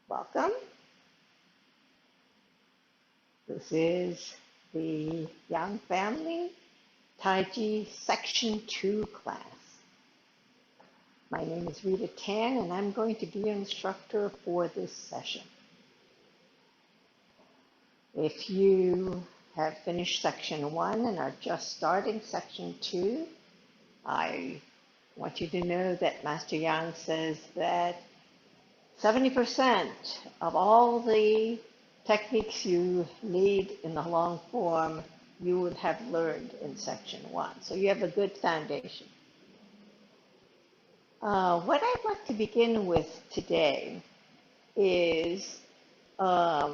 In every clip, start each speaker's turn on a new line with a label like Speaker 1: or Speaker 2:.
Speaker 1: Welcome. This is the Young Family Tai Chi Section 2 class. My name is Rita and I'm going to be your instructor for this session. If you have finished Section 1 and are just starting Section 2, I want you to know that Master Yang says that 70% of all the techniques you need in the long form, you would have learned in Section 1. So you have a good foundation. What I'd like to begin with today is a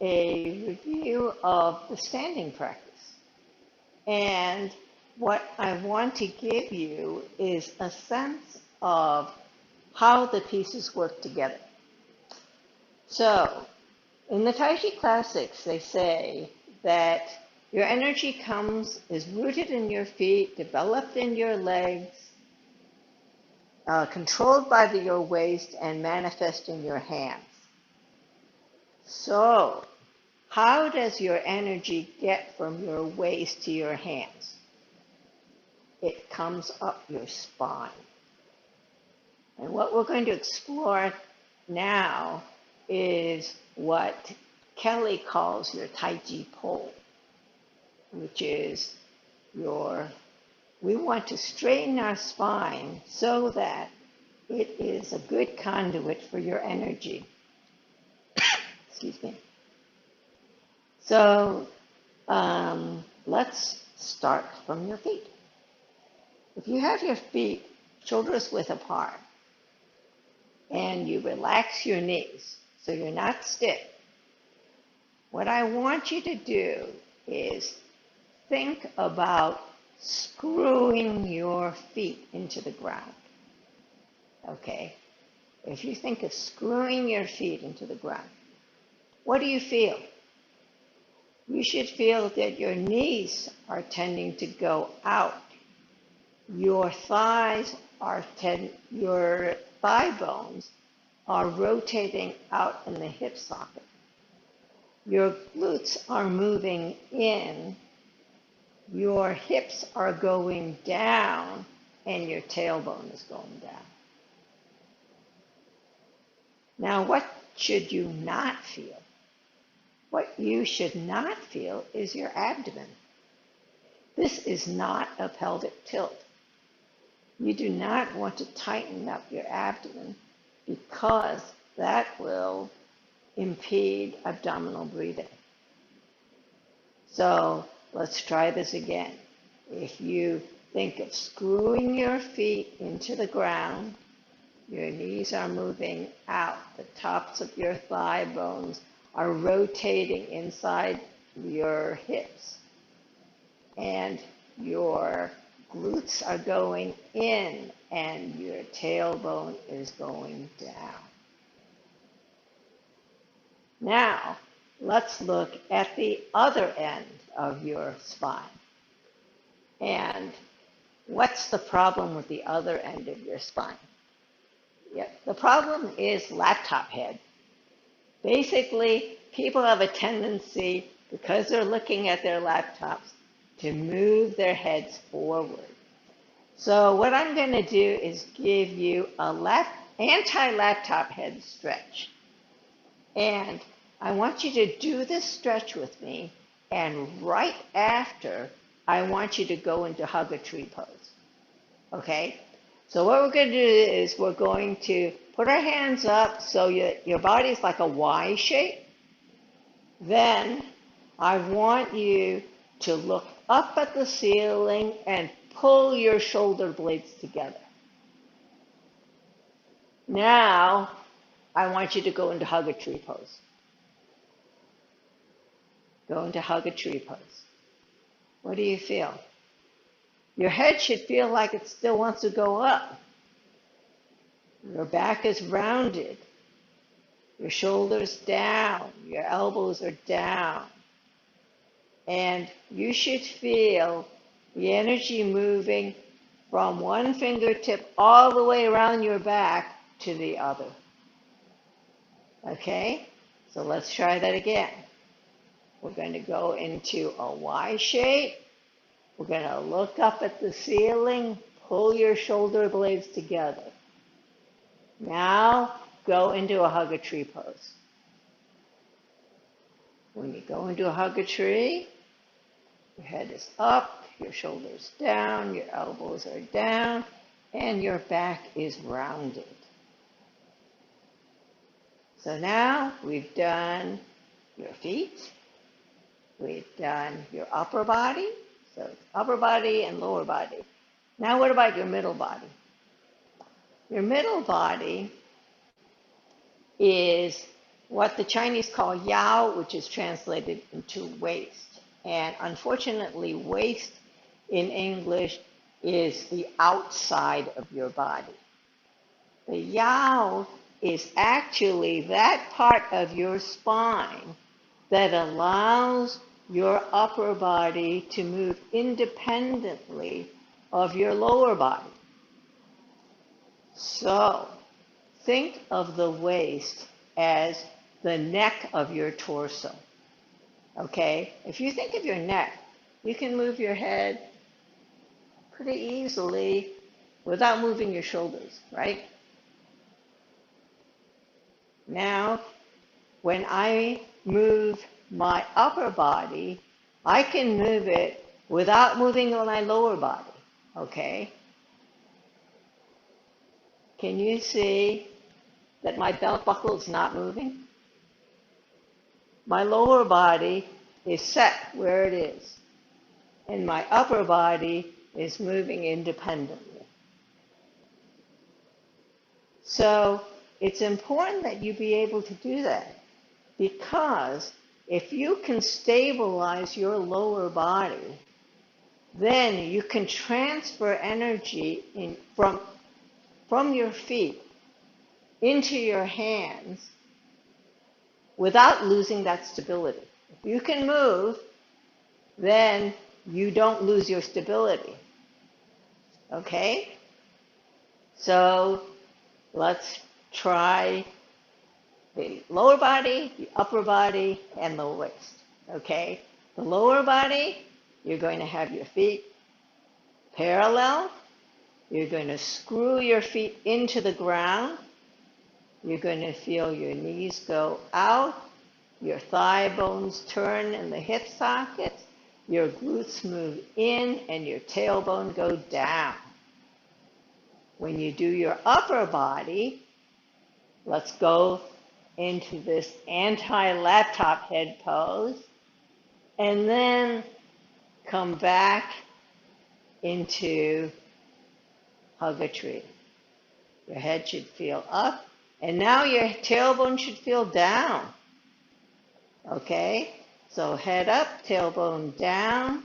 Speaker 1: review of the standing practice. And what I want to give you is a sense of how the pieces work together. So, in the Tai Chi Classics, they say that your energy is rooted in your feet, developed in your legs, controlled by your waist, and manifest in your hands. So, how does your energy get from your waist to your hands? It comes up your spine. And what we're going to explore now is what Kelly calls your Tai Chi Pole, which is we want to straighten our spine so that it is a good conduit for your energy. Excuse me. So let's start from your feet. If you have your feet shoulders width apart, and you relax your knees so you're not stiff, what I want you to do is think about screwing your feet into the ground. Okay? If you think of screwing your feet into the ground, what do you feel? You should feel that your knees are tending to go out. Your your thigh bones are rotating out in the hip socket. Your glutes are moving in, your hips are going down, and your tailbone is going down. Now, what should you not feel? What you should not feel is your abdomen. This is not a pelvic tilt. You do not want to tighten up your abdomen because that will impede abdominal breathing. So let's try this again. If you think of screwing your feet into the ground, your knees are moving out, the tops of your thigh bones are rotating inside your hips, and your glutes are going in and your tailbone is going down. Now, let's look at the other end of your spine. And what's the problem with the other end of your spine? The problem is laptop head. Basically, people have a tendency, because they're looking at their laptops, to move their heads forward. So what I'm going to do is give you a anti-laptop head stretch. And I want you to do this stretch with me, and right after, I want you to go into hug a tree pose. Okay? So what we're going to do is we're going to put our hands up so your body is like a Y shape. Then I want you to look up at the ceiling and pull your shoulder blades together. Now, I want you to go into hug a tree pose. Go into hug a tree pose. What do you feel? Your head should feel like it still wants to go up. Your back is rounded. Your shoulders down. Your elbows are down. And you should feel the energy moving from one fingertip all the way around your back to the other. Okay, so let's try that again. We're going to go into a Y shape. We're going to look up at the ceiling, pull your shoulder blades together. Now go into a hug a tree pose. When you go into a hug a tree, your head is up, your shoulders down, your elbows are down, and your back is rounded. So now we've done your feet, we've done your upper body, so it's upper body and lower body. Now what about your middle body? Your middle body is what the Chinese call yao, which is translated into waist. And unfortunately, waist in English is the outside of your body. The yao is actually that part of your spine that allows your upper body to move independently of your lower body. So think of the waist as the neck of your torso. Okay? If you think of your neck, you can move your head pretty easily without moving your shoulders, right? Now, when I move my upper body, I can move it without moving my lower body, okay? Can you see that my belt buckle is not moving? My lower body is set where it is, and my upper body is moving independently. So it's important that you be able to do that, because if you can stabilize your lower body, then you can transfer energy from your feet into your hands without losing that stability. If you can move, then you don't lose your stability. Okay? So let's try the lower body, the upper body, and the waist. Okay? The lower body, you're going to have your feet parallel. You're going to screw your feet into the ground. You're going to feel your knees go out, your thigh bones turn in the hip sockets, your glutes move in, and your tailbone go down. When you do your upper body, let's go into this anti-laptop head pose, and then come back into hug a tree. Your head should feel up, and now your tailbone should feel down. Okay? So head up, tailbone down,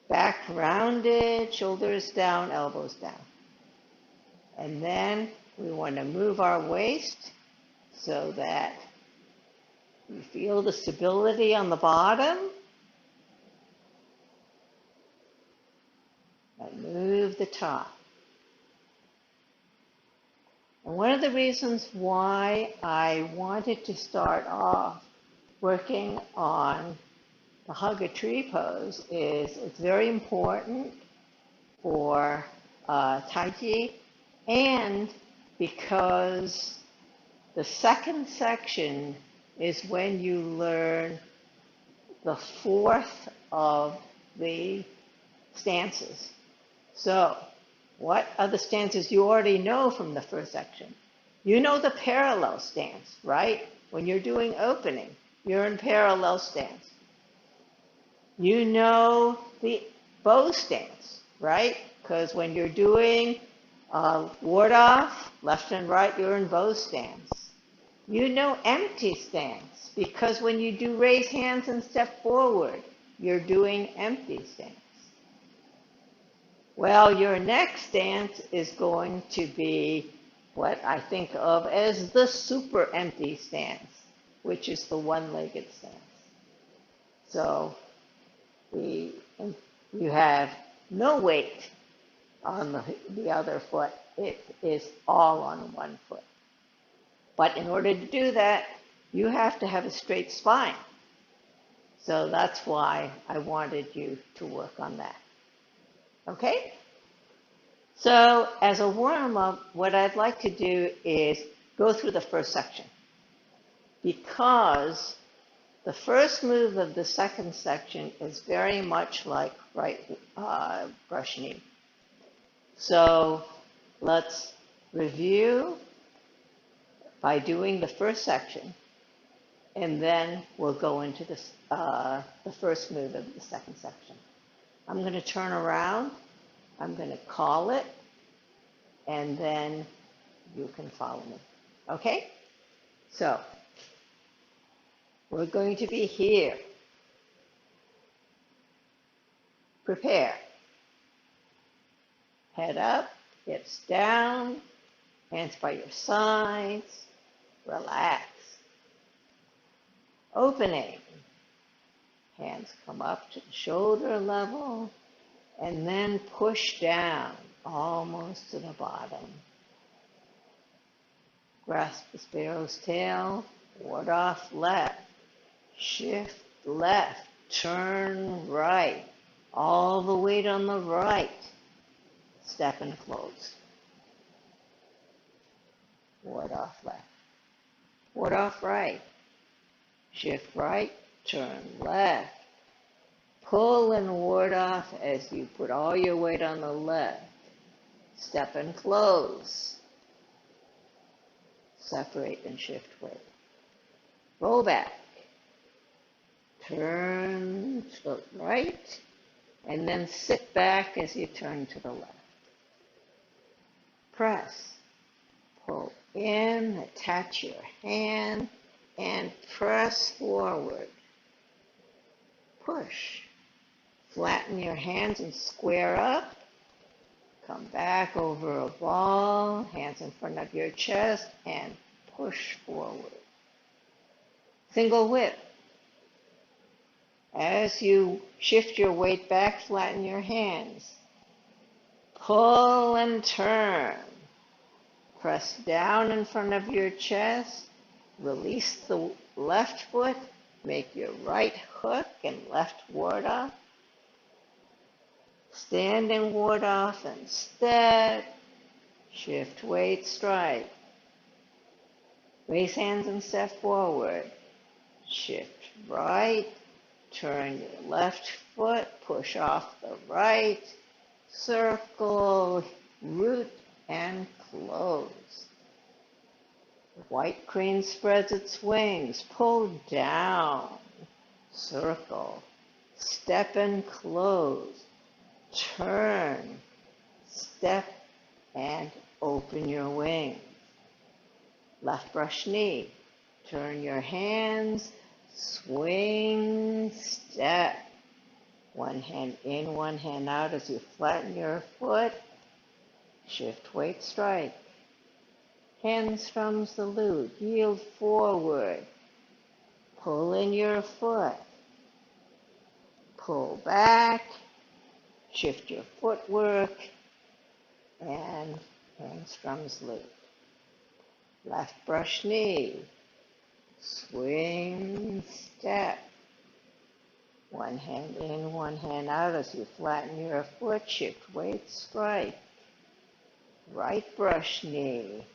Speaker 1: back rounded, shoulders down, elbows down. And then we want to move our waist so that you feel the stability on the bottom. And move the top. And one of the reasons why I wanted to start off working on the hug a tree pose is it's very important for Tai Chi, and because the second section is when you learn the fourth of the stances. So, what are the stances you already know from the first section? You know the parallel stance, right? When you're doing opening, you're in parallel stance. You know the bow stance, right? Because when you're doing ward off, left and right, you're in bow stance. You know empty stance, because when you do raise hands and step forward, you're doing empty stance. Well, your next stance is going to be what I think of as the super empty stance, which is the one-legged stance. So you have no weight on the other foot. It is all on one foot. But in order to do that, you have to have a straight spine. So that's why I wanted you to work on that. Okay? So as a warm-up, what I'd like to do is go through the first section. Because the first move of the second section is very much like right brush knee. So let's review by doing the first section, and then we'll go into this, the first move of the second section. I'm going to turn around, I'm going to call it, and then you can follow me. Okay? So, we're going to be here. Prepare. Head up, hips down, hands by your sides. Relax. Opening. Hands come up to the shoulder level, and then push down almost to the bottom. Grasp the sparrow's tail, ward off left, shift left, turn right, all the weight on the right, step and close. Ward off left, ward off right, shift right, turn left, pull and ward off as you put all your weight on the left, step and close. Separate and shift weight. Roll back. Turn to the right, and then sit back as you turn to the left. Press. Pull in, attach your hand, and press forward. Push. Flatten your hands and square up. Come back over a ball, hands in front of your chest, and push forward. Single whip. As you shift your weight back, flatten your hands. Pull and turn. Press down in front of your chest. Release the left foot. Make your right hook and left ward off. Stand and ward off and step. Shift weight, strike. Raise hands and step forward. Shift right. Turn your left foot. Push off the right. Circle, root, and close. White crane spreads its wings. Pull down. Circle. Step and close. Turn, step, and open your wings. Left brush knee. Turn your hands, swing, step. One hand in, one hand out as you flatten your foot. Shift weight, strike. Hands from salute. Yield forward. Pull in your foot. Pull back. Shift your footwork, and hamstrings loop. Left brush knee, swing, step. One hand in, one hand out as you flatten your foot, shift weight, strike. Right brush knee.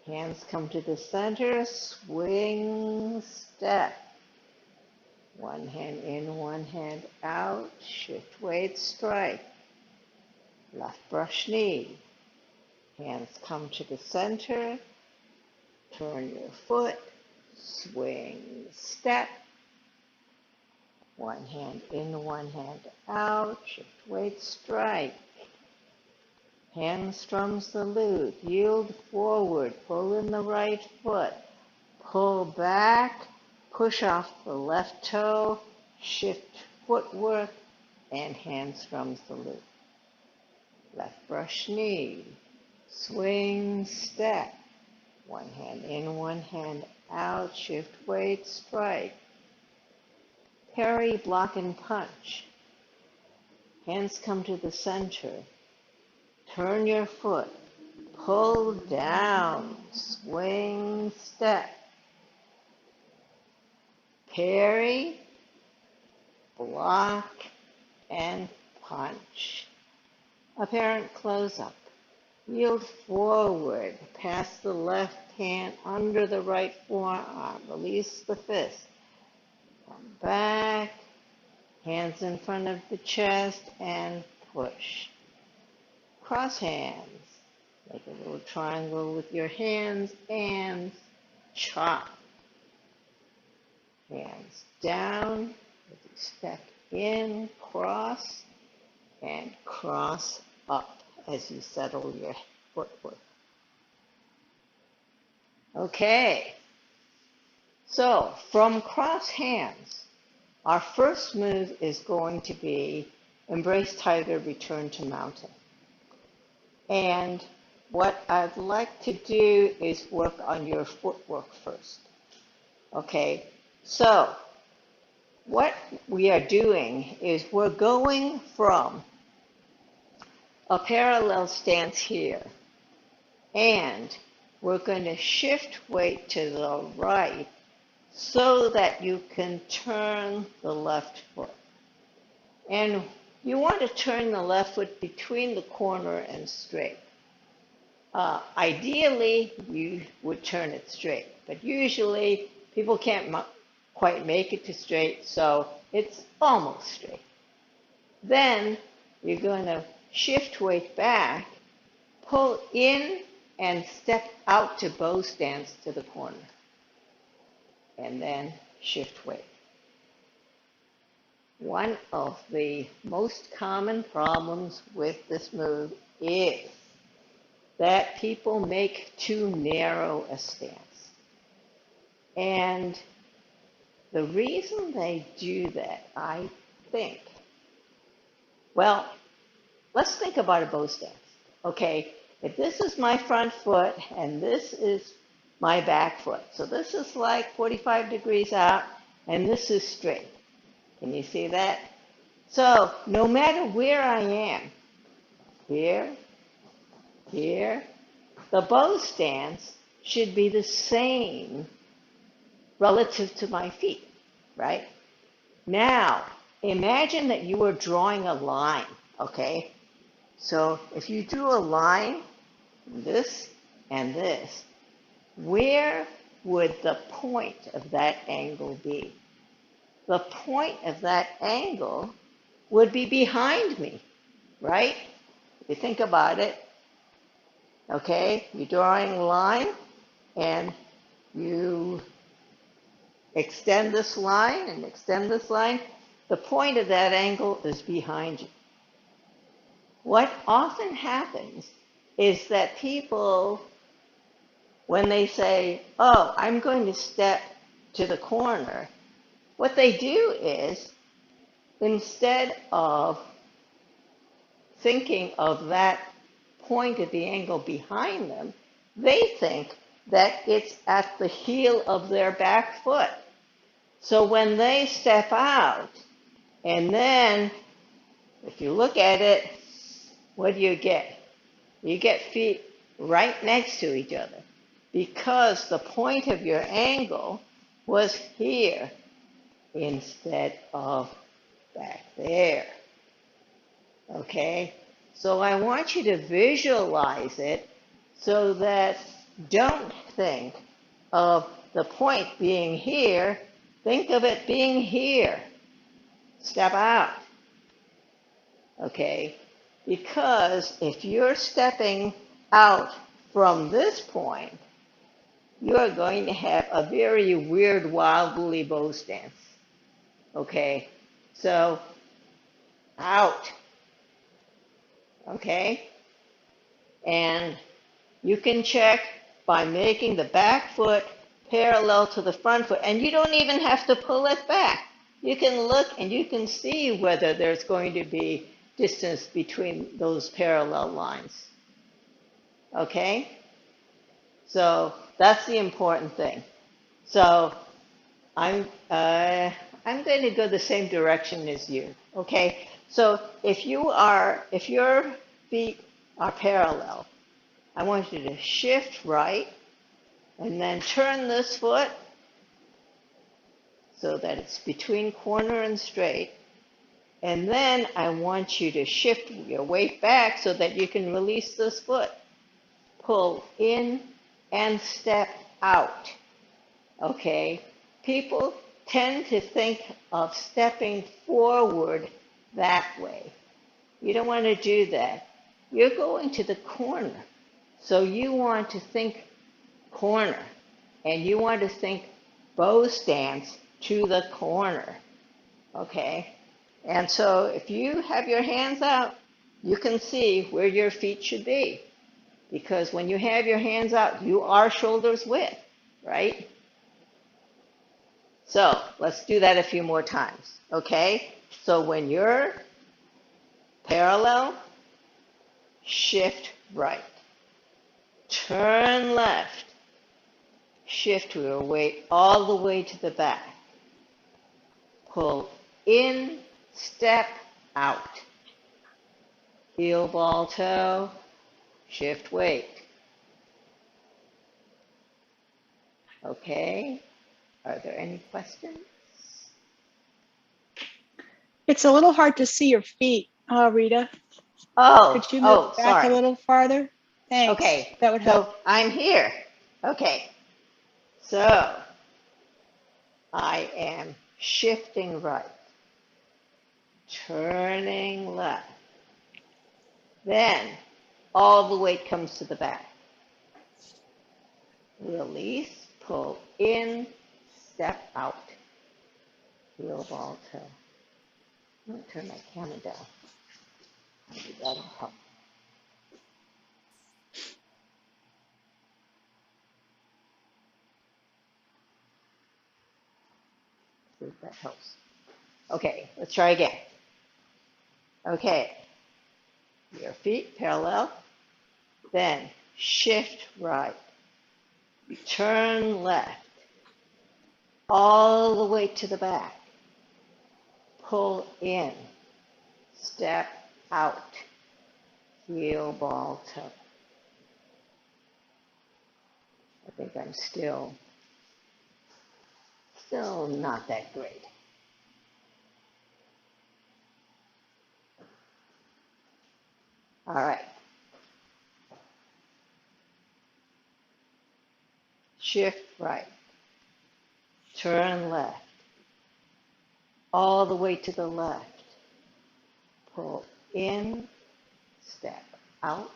Speaker 1: Hands come to the center, swing, step. One hand in, one hand out, shift weight, strike. Left brush knee. Hands come to the center, turn your foot, swing, step. One hand in, one hand out, shift weight, strike. Hamstring salute, yield forward, pull in the right foot, pull back, push off the left toe, shift footwork, and hamstring salute. Left brush knee, swing, step. One hand in, one hand out, shift weight, strike. Parry, block, and punch. Hands come to the center. Turn your foot, pull down, swing, step, parry, block, and punch. Apparent close-up. Yield forward, pass the left hand under the right forearm, release the fist. Come back, hands in front of the chest, and push. Cross hands. Make a little triangle with your hands and chop. Hands down, as you step in, cross, and cross up as you settle your footwork. Okay, so from cross hands, our first move is going to be embrace tiger, return to mountain. And what I'd like to do is work on your footwork first. Okay, so what we are doing is we're going from a parallel stance here, and we're going to shift weight to the right so that you can turn the left foot. And you want to turn the left foot between the corner and straight. Ideally, you would turn it straight, but usually people can't quite make it to straight, so it's almost straight. Then you're going to shift weight back, pull in, and step out to bow stance to the corner. And then shift weight. One of the most common problems with this move is that people make too narrow a stance. And the reason they do that, I think, well, let's think about a bow stance. Okay, if this is my front foot and this is my back foot, so this is like 45 degrees out and this is straight. Can you see that? So no matter where I am, here, here, the bow stance should be the same relative to my feet, right? Now, imagine that you were drawing a line, okay? So if you drew a line, this and this, where would the point of that angle be? The point of that angle would be behind me, right? If you think about it, okay, you're drawing a line and you extend this line and extend this line. The point of that angle is behind you. What often happens is that people, when they say, oh, I'm going to step to the corner, what they do is, instead of thinking of that point at the angle behind them, they think that it's at the heel of their back foot. So when they step out, and then if you look at it, what do you get? You get feet right next to each other because the point of your angle was here instead of back there. Okay? So I want you to visualize it so that don't think of the point being here, think of it being here. Step out. Okay? Because if you're stepping out from this point, you're going to have a very weird, wobbly bow stance. Okay? So, out. Okay? And you can check by making the back foot parallel to the front foot, and you don't even have to pull it back. You can look and you can see whether there's going to be distance between those parallel lines. Okay? So that's the important thing. So I'm going to go the same direction as you. Okay? So if your feet are parallel, I want you to shift right and then turn this foot so that it's between corner and straight. And then I want you to shift your weight back so that you can release this foot. Pull in and step out. Okay? People tend to think of stepping forward that way. You don't want to do that. You're going to the corner. So you want to think corner. And you want to think bow stance to the corner. Okay? And so if you have your hands out, you can see where your feet should be. Because when you have your hands out, you are shoulders width, right? So let's do that a few more times, okay? So when you're parallel, shift right. Turn left. Shift your weight all the way to the back. Pull in, step out. Heel, ball, toe, shift weight. Okay, are there any questions?
Speaker 2: It's a little hard to see your feet, Rita. Could you move back
Speaker 1: Sorry.
Speaker 2: a little farther? Thanks.
Speaker 1: Okay,
Speaker 2: That would help.
Speaker 1: so I'm here. Okay, so I am shifting right, turning left. Then all the weight comes to the back. Release, pull in, step out. Heel, ball, toe. I'm going to turn my camera down. Maybe that'll help. See if that helps. Okay, let's try again. Okay, your feet parallel, then shift right, turn left, all the way to the back, pull in, step out, heel, ball, toe. I think I'm still not that great. All right. Shift right, turn left, all the way to the left, pull in, step out,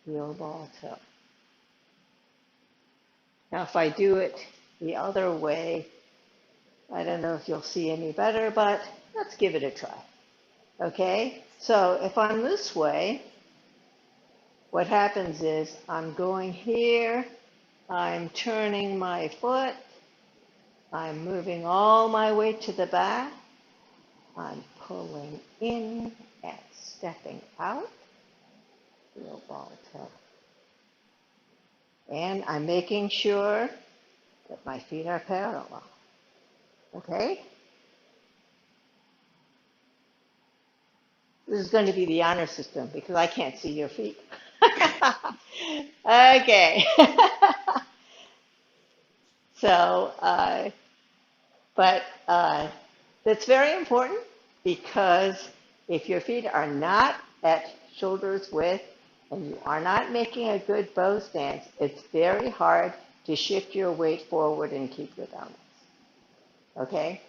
Speaker 1: heel, ball, toe. Now if I do it the other way, I don't know if you'll see any better, but let's give it a try. Okay, so if I'm this way, what happens is I'm going here, I'm turning my foot, I'm moving all my weight to the back, I'm pulling in and stepping out, heel, ball, toe. And I'm making sure that my feet are parallel. Okay? This is going to be the honor system because I can't see your feet. Okay. So, but that's very important because if your feet are not at shoulders width and you are not making a good bow stance, it's very hard to shift your weight forward and keep your balance. Okay?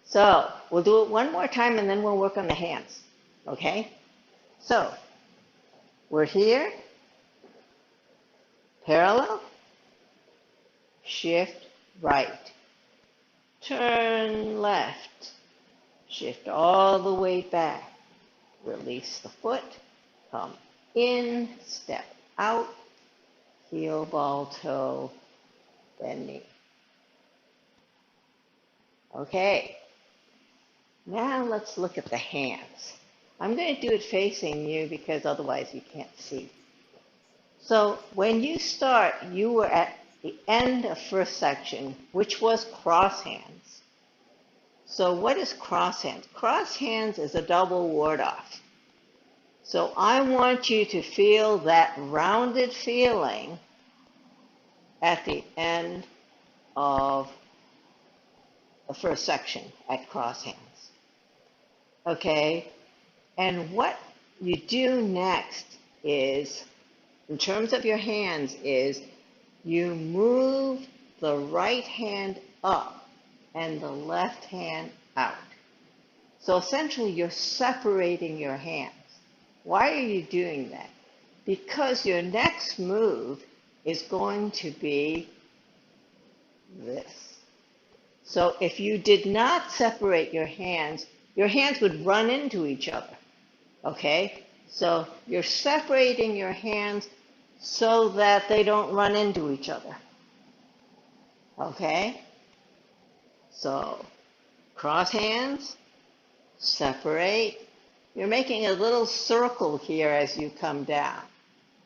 Speaker 1: So we'll do it one more time and then we'll work on the hands. Okay? So we're here, parallel, shift right, turn left, shift all the way back, release the foot, come in, step out, heel, ball, toe, then knee. Okay, now let's look at the hands. I'm going to do it facing you because otherwise you can't see. So when you start, you were at the end of first section, which was cross hands. So what is cross hands? Cross hands is a double ward off. So I want you to feel that rounded feeling at the end of the first section at cross hands. Okay? And what you do next is, in terms of your hands, is you move the right hand up and the left hand out. So essentially you're separating your hands. Why are you doing that? Because your next move is going to be this. So if you did not separate your hands would run into each other. Okay? So you're separating your hands so that they don't run into each other. Okay? So cross hands, separate. You're making a little circle here as you come down.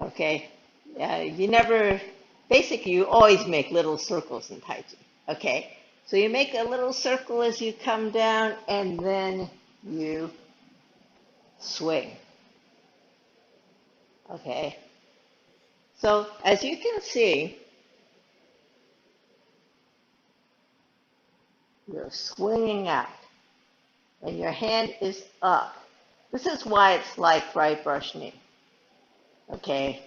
Speaker 1: Okay? Basically you always make little circles in Tai Chi. Okay? So you make a little circle as you come down and then you swing. Okay? So as you can see, you're swinging out and your hand is up. This is why it's like right brush knee. Okay?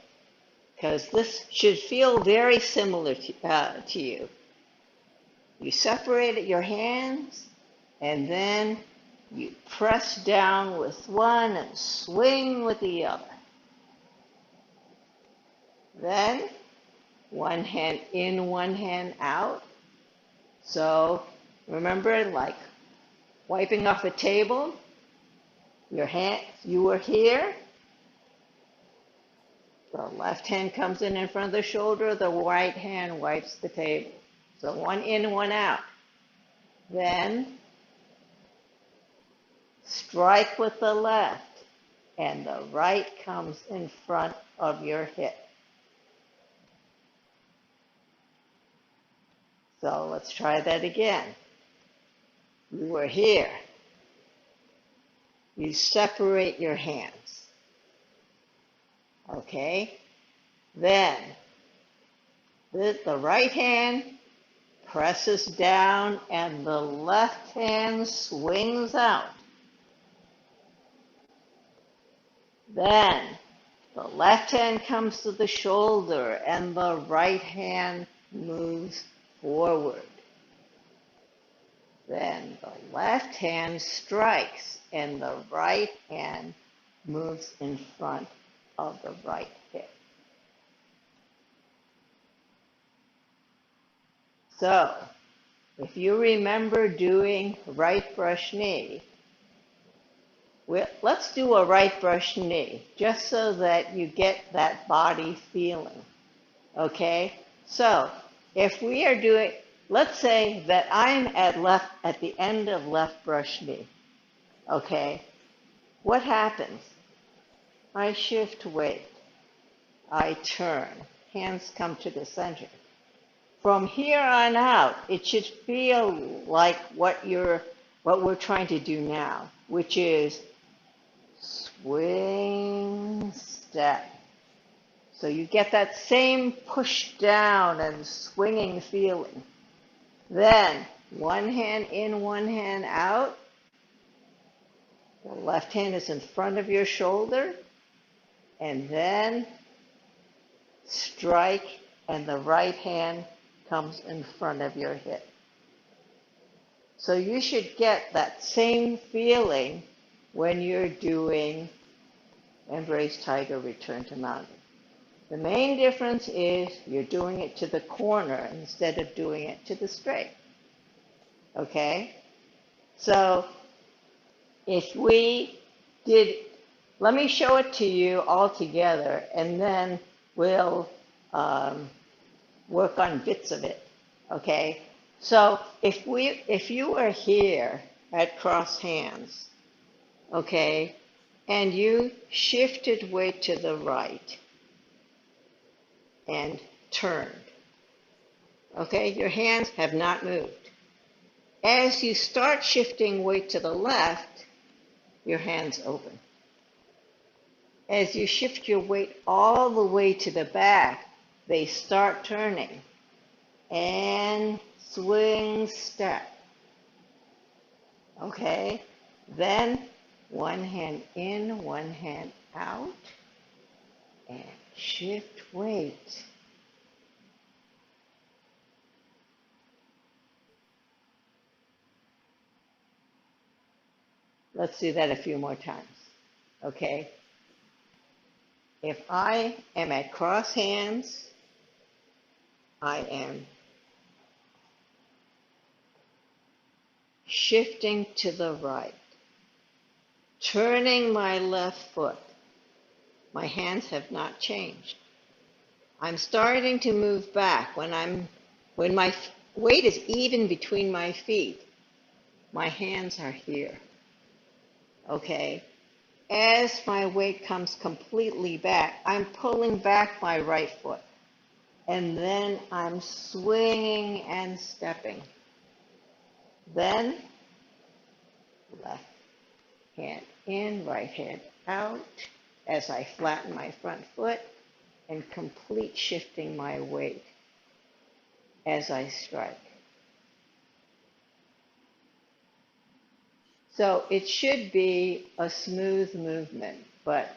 Speaker 1: Because this should feel very similar to you. You separate your hands and then you press down with one and swing with the other. Then one hand in, one hand out. So remember, like wiping off a table, you were here. The left hand comes in front of the shoulder, the right hand wipes the table. So one in, one out. Then strike with the left, and the right comes in front of your hip. So let's try that again. You were here. You separate your hands. Okay? Then the right hand presses down and the left hand swings out. Then the left hand comes to the shoulder and the right hand moves forward. Then the left hand strikes and the right hand moves in front of the right hip. So, if you remember doing right brush knee, let's do a right brush knee, just so that you get that body feeling. Okay? So, if we are doing, let's say that I'm at the end of left brush knee. Okay? What happens? I shift weight. I turn. Hands come to the center. From here on out, it should feel like what we're trying to do now, which is swing, step. So you get that same push down and swinging feeling. Then one hand in, one hand out. The left hand is in front of your shoulder. And then strike, and the right hand comes in front of your hip. So you should get that same feeling when you're doing Embrace Tiger, Return to Mountain. The main difference is you're doing it to the corner instead of doing it to the straight. Okay? So if we did, let me show it to you all together, and then we'll work on bits of it. Okay? So if you were here at cross hands, okay, and you shifted weight to the right and turned, okay, your hands have not moved. As you start shifting weight to the left, your hands open. As you shift your weight all the way to the back, they start turning. And swing, step. Okay? Then one hand in, one hand out, and shift weight. Let's do that a few more times. Okay? If I am at cross hands, I am shifting to the right, turning my left foot. My hands have not changed. I'm starting to move back. When my weight is even between my feet, my hands are here. Okay? As my weight comes completely back, I'm pulling back my right foot. And then I'm swinging and stepping. Then left hand in, right hand out as I flatten my front foot and complete shifting my weight as I strike. So it should be a smooth movement, but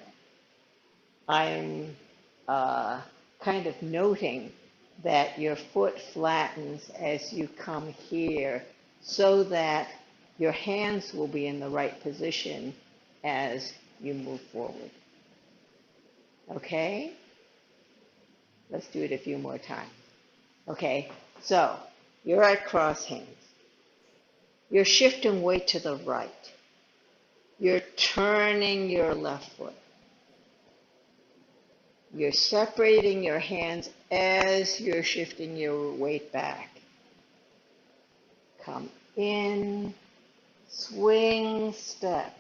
Speaker 1: I'm kind of noting that your foot flattens as you come here so that your hands will be in the right position as you move forward. Okay? Let's do it a few more times. Okay, so you're at cross hands. You're shifting weight to the right. You're turning your left foot. You're separating your hands as you're shifting your weight back. Come in, swing, step.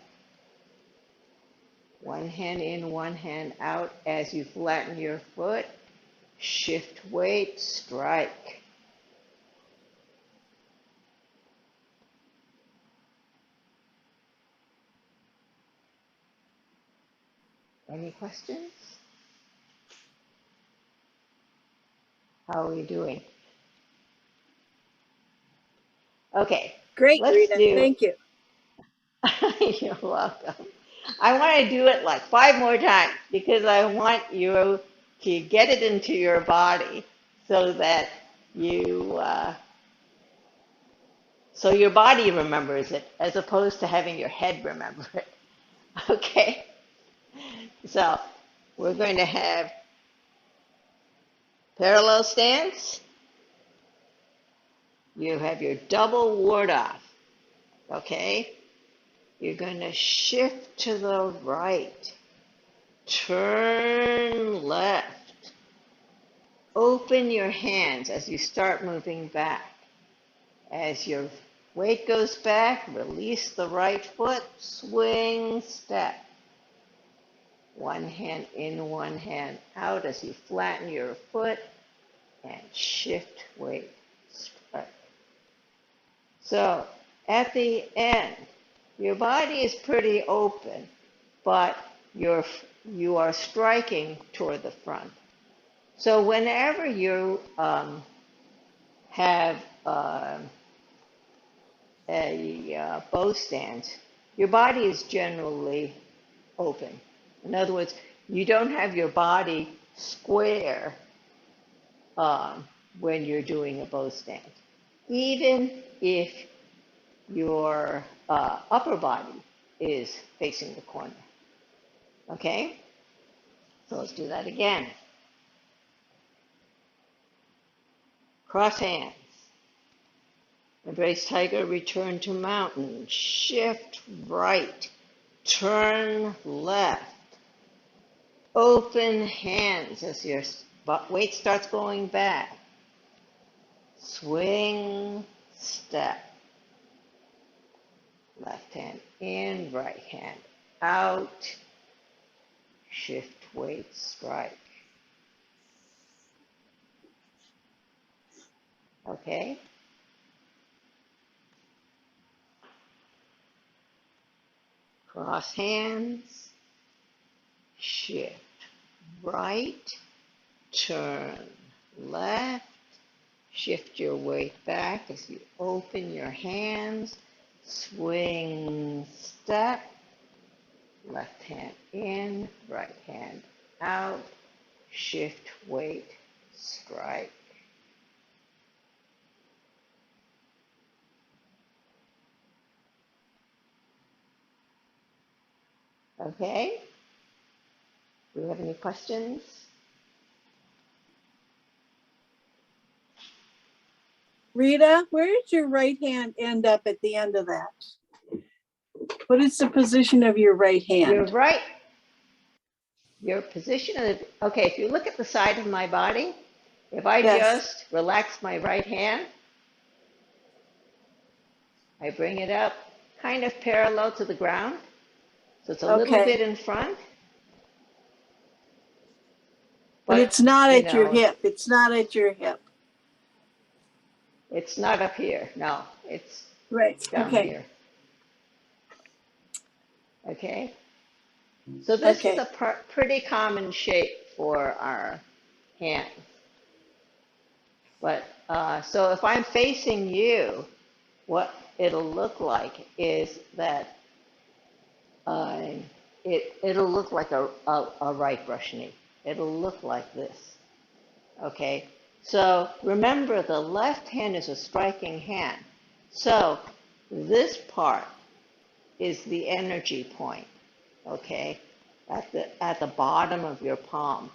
Speaker 1: One hand in, one hand out as you flatten your foot. Shift weight, strike. Any questions? How are we doing? Okay.
Speaker 2: Great,
Speaker 1: Let's
Speaker 2: Rita.
Speaker 1: do.
Speaker 2: Thank you.
Speaker 1: You're welcome. I want to do it like 5 more times because I want you to get it into your body so that so your body remembers it as opposed to having your head remember it. Okay. So we're going to have parallel stance. You have your double ward off. Okay. You're going to shift to the right. Turn left. Open your hands as you start moving back. As your weight goes back, release the right foot, swing, step. One hand in, one hand out as you flatten your foot and shift weight. Strike. So at the end, your body is pretty open, but you are striking toward the front. So whenever you have a bow stance, your body is generally open. In other words, you don't have your body square when you're doing a bow stance, even if your upper body is facing the corner. Okay? So let's do that again. Cross hands. Embrace tiger, return to mountain. Shift right. Turn left. Open hands as your weight starts going back. Swing, step. Left hand in, right hand out. Shift weight, strike. Okay? Cross hands. shift right, turn left, shift your weight back as you open your hands, swing, step, left hand in, right hand out, shift weight, strike. Okay? Do we have any questions?
Speaker 3: Rita, where did your right hand end up at the end of that? What is the position of your right hand?
Speaker 1: Your right, your position of, okay, if you look at the side of my body, if I just relax my right hand, I bring it up kind of parallel to the ground, so it's a little bit in front.
Speaker 3: But it's not at your hip. It's not at your hip.
Speaker 1: It's not up here. No, it's down here. Okay. So this is a pretty common shape for our hands. But so if I'm facing you, what it'll look like is that it'll look like a right brush knee. It'll look like this. Okay. So remember, the left hand is a striking hand. So this part is the energy point, okay, at the bottom of your palm.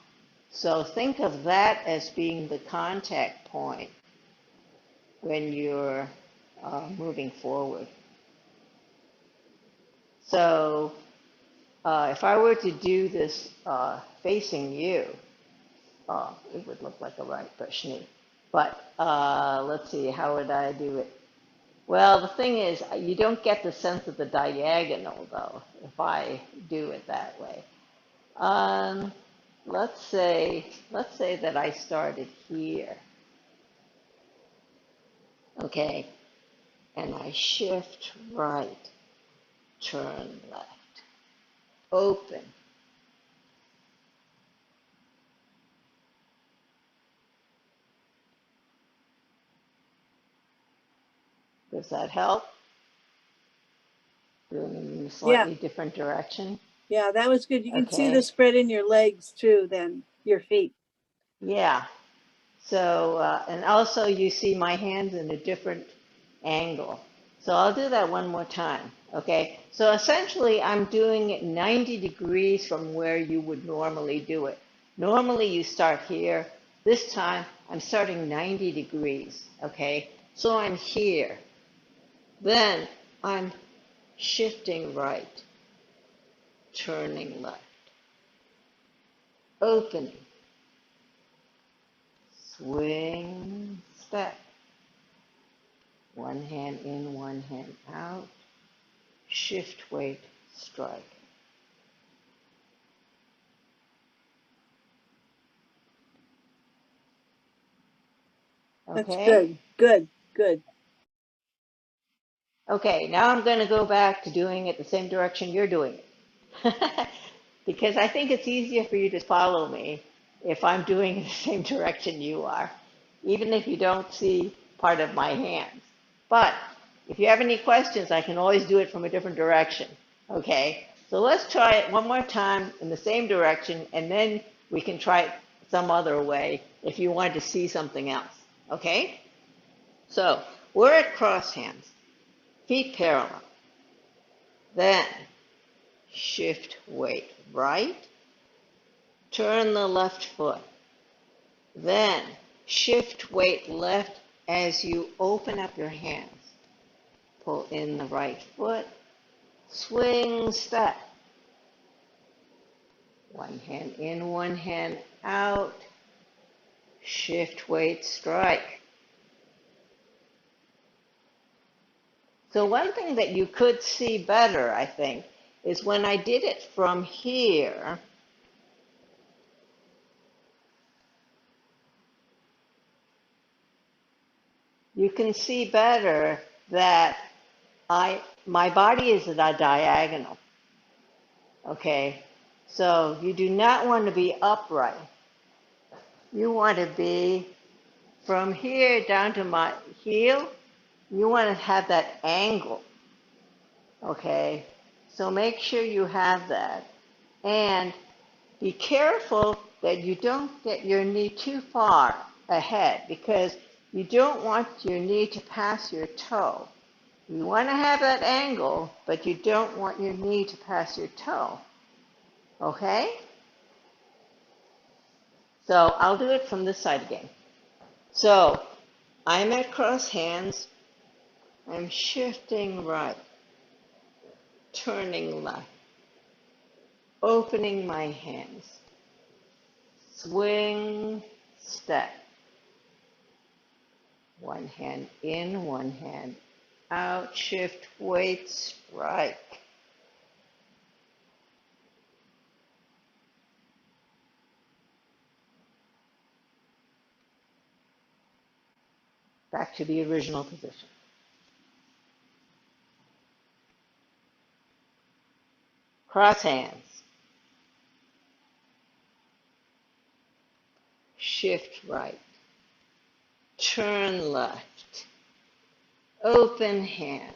Speaker 1: So think of that as being the contact point when you're moving forward. So if I were to do this facing you, it would look like a right brush knee. But let's see, how would I do it? Well, the thing is, you don't get the sense of the diagonal, though, if I do it that way. Let's say that I started here. Okay, and I shift right, turn left, open. Does that help? Doing it in a slightly different direction?
Speaker 3: Yeah, that was good. You can see the spread in your legs too, then your feet.
Speaker 1: Yeah. So, and also you see my hands in a different angle. So I'll do that one more time. Okay. So essentially I'm doing it 90 degrees from where you would normally do it. Normally you start here. This time I'm starting 90 degrees. Okay. So I'm here. Then I'm shifting right, turning left, opening, swing, step. One hand in, one hand out, shift weight, strike.
Speaker 3: That's good, good, good.
Speaker 1: Okay, now I'm going to go back to doing it the same direction you're doing it. Because I think it's easier for you to follow me if I'm doing it the same direction you are, even if you don't see part of my hands. But if you have any questions, I can always do it from a different direction. Okay, so let's try it one more time in the same direction, and then we can try it some other way if you want to see something else. Okay, so we're at cross hands. Feet parallel. Then shift weight right. Turn the left foot. Then shift weight left as you open up your hands. Pull in the right foot. Swing step. One hand in, one hand out. Shift weight strike. So one thing that you could see better, I think, is when I did it from here, you can see better that my body is at a diagonal. Okay, So you do not want to be upright. You want to be from here down to my heel. You want to have that angle. Okay? So make sure you have that. And be careful that you don't get your knee too far ahead, because you don't want your knee to pass your toe. You want to have that angle, but you don't want your knee to pass your toe. Okay? So I'll do it from this side again. So I'm at cross hands. I'm shifting right, turning left, opening my hands. Swing, step. One hand in, one hand out, shift, weight, strike. Back to the original position. Cross hands. Shift right. Turn left. Open hands.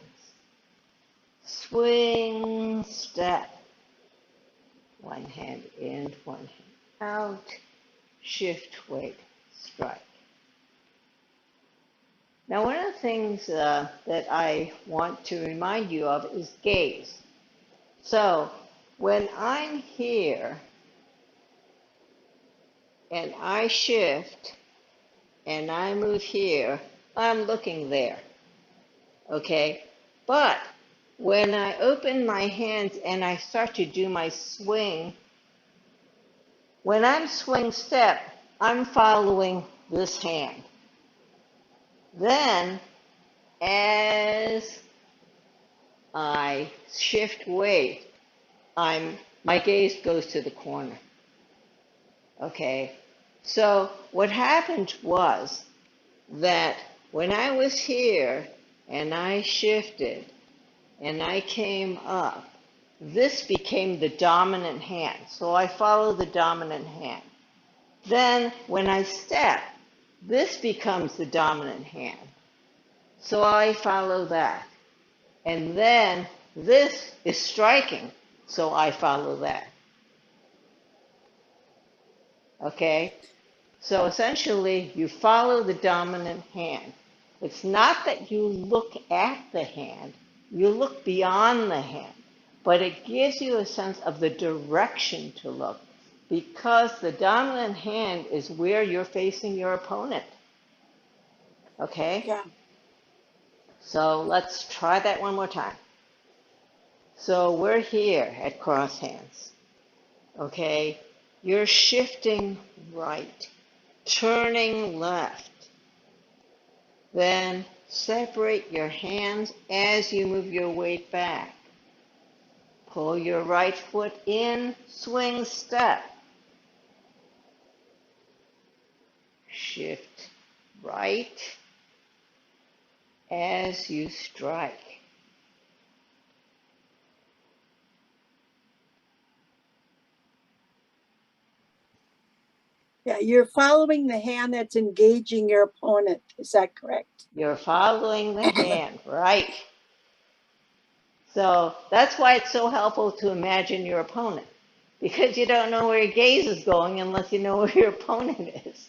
Speaker 1: Swing, step. One hand in, one hand out. Shift, weight, strike. Now, one of the things that I want to remind you of is gaze. So, when I'm here and I shift and I move here, I'm looking there. Okay? But when I open my hands and I start to do my swing, when I'm swing step, I'm following this hand. Then, as I shift weight, my gaze goes to the corner. Okay? So what happened was that when I was here and I shifted and I came up, this became the dominant hand. So I follow the dominant hand. Then when I step, this becomes the dominant hand. So I follow that. And then this is striking, so I follow that. Okay? So essentially, you follow the dominant hand. It's not that you look at the hand, you look beyond the hand, but it gives you a sense of the direction to look, because the dominant hand is where you're facing your opponent. Okay?
Speaker 3: Yeah.
Speaker 1: So let's try that one more time. So we're here at cross hands. Okay? You're shifting right, turning left. Then separate your hands as you move your weight back. Pull your right foot in, swing step. Shift right as you strike.
Speaker 3: Yeah, you're following the hand that's engaging your opponent. Is that correct?
Speaker 1: You're following the hand, right? So that's why it's so helpful to imagine your opponent, because you don't know where your gaze is going unless you know where your opponent is.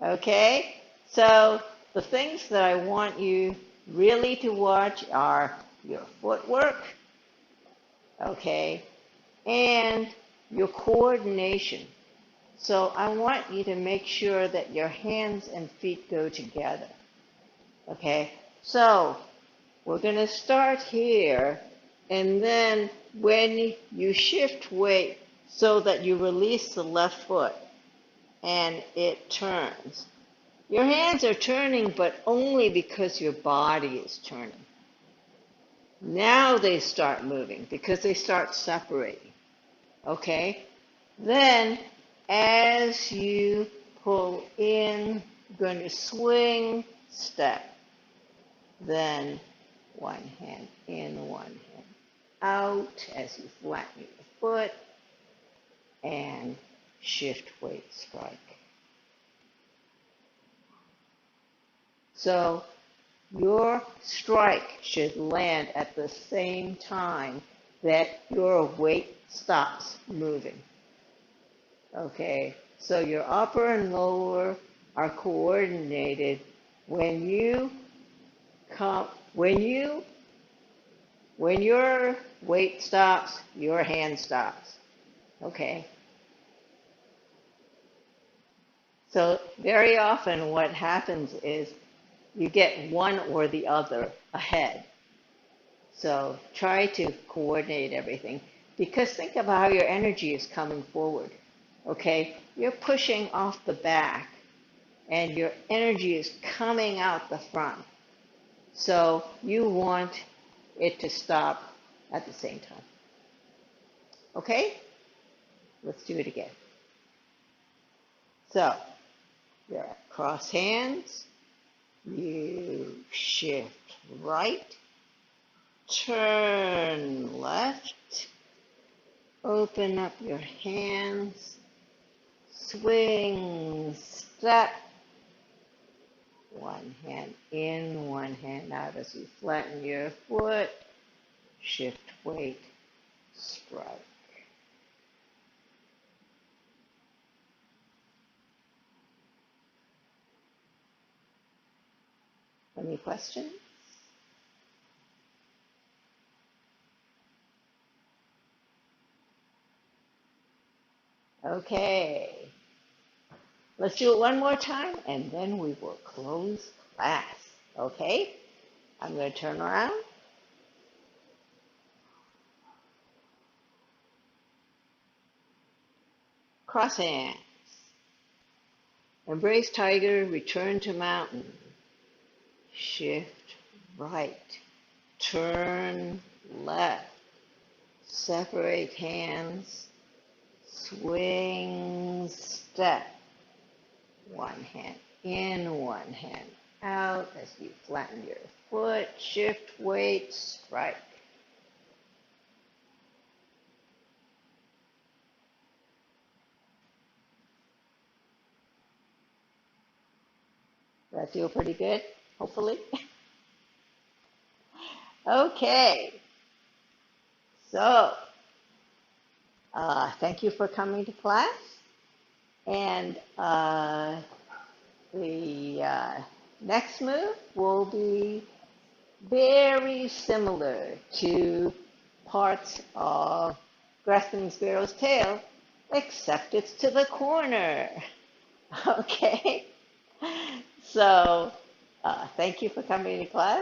Speaker 1: Okay? So the things that I want you really to watch are your footwork, okay, and your coordination. So I want you to make sure that your hands and feet go together. Okay? So we're going to start here, and then when you shift weight so that you release the left foot and it turns, your hands are turning, but only because your body is turning. Now they start moving because they start separating. Okay? Then, as you pull in, you're going to swing, step. Then, one hand in, one hand out as you flatten your foot and shift weight strike. So your strike should land at the same time that your weight stops moving. Okay, so your upper and lower are coordinated when you come, when your weight stops, your hand stops. Okay. So very often what happens is you get one or the other ahead. So try to coordinate everything, because think about how your energy is coming forward. Okay, you're pushing off the back and your energy is coming out the front. So you want it to stop at the same time. Okay, let's do it again. So you're at cross hands, you shift right, turn left, open up your hands, swing, step, one hand in, one hand out as you flatten your foot, shift weight, strike. Any questions? Okay. Let's do it one more time and then we will close class. Okay? I'm going to turn around. Cross hands. Embrace tiger, return to mountain. Shift right. Turn left. Separate hands. Swing, step. One hand in, one hand out as you flatten your foot. Shift weight, strike. That feel pretty good, hopefully? Okay. So, thank you for coming to class. And the next move will be very similar to parts of Grasping Sparrow's Tail, except it's to the corner. Okay? So, thank you for coming to class.